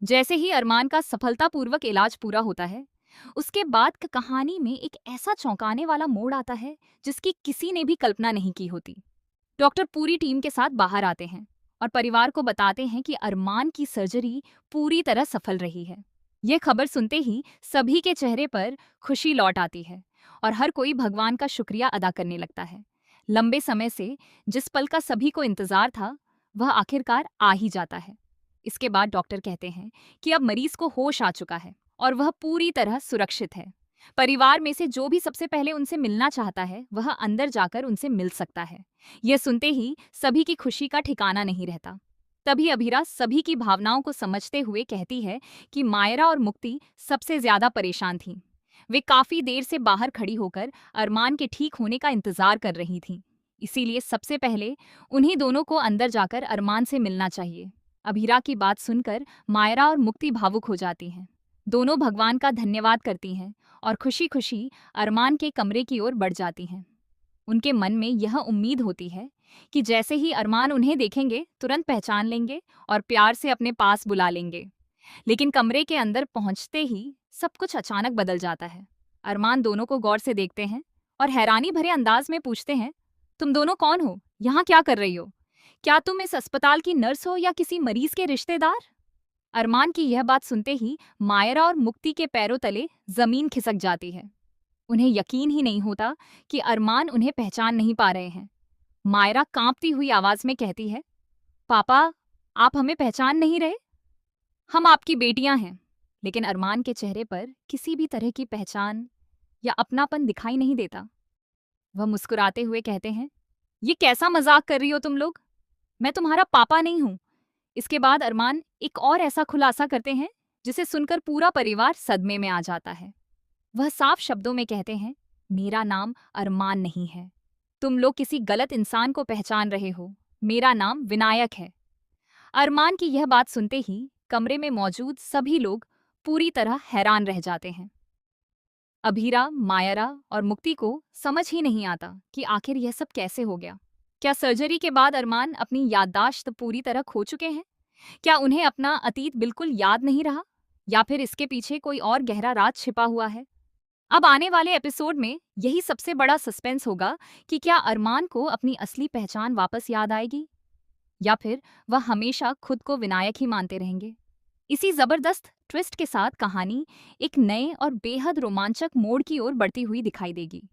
जैसे ही अरमान का सफलतापूर्वक इलाज पूरा होता है, उसके बाद कहानी में एक ऐसा चौंकाने वाला मोड़ आता है जिसकी किसी ने भी कल्पना नहीं की होती। डॉक्टर पूरी टीम के साथ बाहर आते हैं और परिवार को बताते हैं कि अरमान की सर्जरी पूरी तरह सफल रही है। यह खबर सुनते ही सभी के चेहरे पर खुशी लौट आती है और हर कोई भगवान का शुक्रिया अदा करने लगता है। लंबे समय से जिस पल का सभी को इंतजार था, वह आखिरकार आ ही जाता है। इसके बाद डॉक्टर कहते हैं कि अब मरीज को होश आ चुका है और वह पूरी तरह सुरक्षित है। परिवार में से जो भी सबसे पहले उनसे मिलना चाहता है, वह अंदर जाकर उनसे मिल सकता है। यह सुनते ही सभी की खुशी का ठिकाना नहीं रहता। तभी अभीरा सभी की भावनाओं को समझते हुए कहती है कि मायरा और मुक्ति सबसे ज्यादा परेशान थीं। वे काफी देर से बाहर खड़ी होकर अरमान के ठीक होने का इंतजार कर रही थीं। इसीलिए सबसे पहले उन्हीं दोनों को अंदर जाकर अरमान से मिलना चाहिए। अभीरा की बात सुनकर मायरा और मुक्ति भावुक हो जाती हैं। दोनों भगवान का धन्यवाद करती हैं और खुशी खुशी अरमान के कमरे की ओर बढ़ जाती हैं। उनके मन में यह उम्मीद होती है कि जैसे ही अरमान उन्हें देखेंगे, तुरंत पहचान लेंगे और प्यार से अपने पास बुला लेंगे। लेकिन कमरे के अंदर पहुंचते ही सब कुछ अचानक बदल जाता है। अरमान दोनों को गौर से देखते हैं और हैरानी भरे अंदाज में पूछते हैं, तुम दोनों कौन हो? यहाँ क्या कर रही हो? क्या तुम इस अस्पताल की नर्स हो या किसी मरीज के रिश्तेदार? अरमान की यह बात सुनते ही मायरा और मुक्ति के पैरों तले जमीन खिसक जाती है। उन्हें यकीन ही नहीं होता कि अरमान उन्हें पहचान नहीं पा रहे हैं। मायरा कांपती हुई आवाज में कहती है, पापा, आप हमें पहचान नहीं रहे? हम आपकी बेटियां हैं। लेकिन अरमान के चेहरे पर किसी भी तरह की पहचान या अपनापन दिखाई नहीं देता। वह मुस्कुराते हुए कहते हैं, ये कैसा मजाक कर रही हो तुम लोग? मैं तुम्हारा पापा नहीं हूं। इसके बाद अरमान एक और ऐसा खुलासा करते हैं जिसे सुनकर पूरा परिवार सदमे में आ जाता है। वह साफ शब्दों में कहते हैं, मेरा नाम अरमान नहीं है। तुम लोग किसी गलत इंसान को पहचान रहे हो। मेरा नाम विनायक है। अरमान की यह बात सुनते ही कमरे में मौजूद सभी लोग पूरी तरह हैरान रह जाते हैं। अभीरा, मायरा और मुक्ति को समझ ही नहीं आता कि आखिर यह सब कैसे हो गया। क्या सर्जरी के बाद अरमान अपनी याददाश्त पूरी तरह खो चुके हैं? क्या उन्हें अपना अतीत बिल्कुल याद नहीं रहा? या फिर इसके पीछे कोई और गहरा राज छिपा हुआ है? अब आने वाले एपिसोड में यही सबसे बड़ा सस्पेंस होगा कि क्या अरमान को अपनी असली पहचान वापस याद आएगी या फिर वह हमेशा खुद को विनायक ही मानते रहेंगे। इसी जबरदस्त ट्विस्ट के साथ कहानी एक नए और बेहद रोमांचक मोड़ की ओर बढ़ती हुई दिखाई देगी।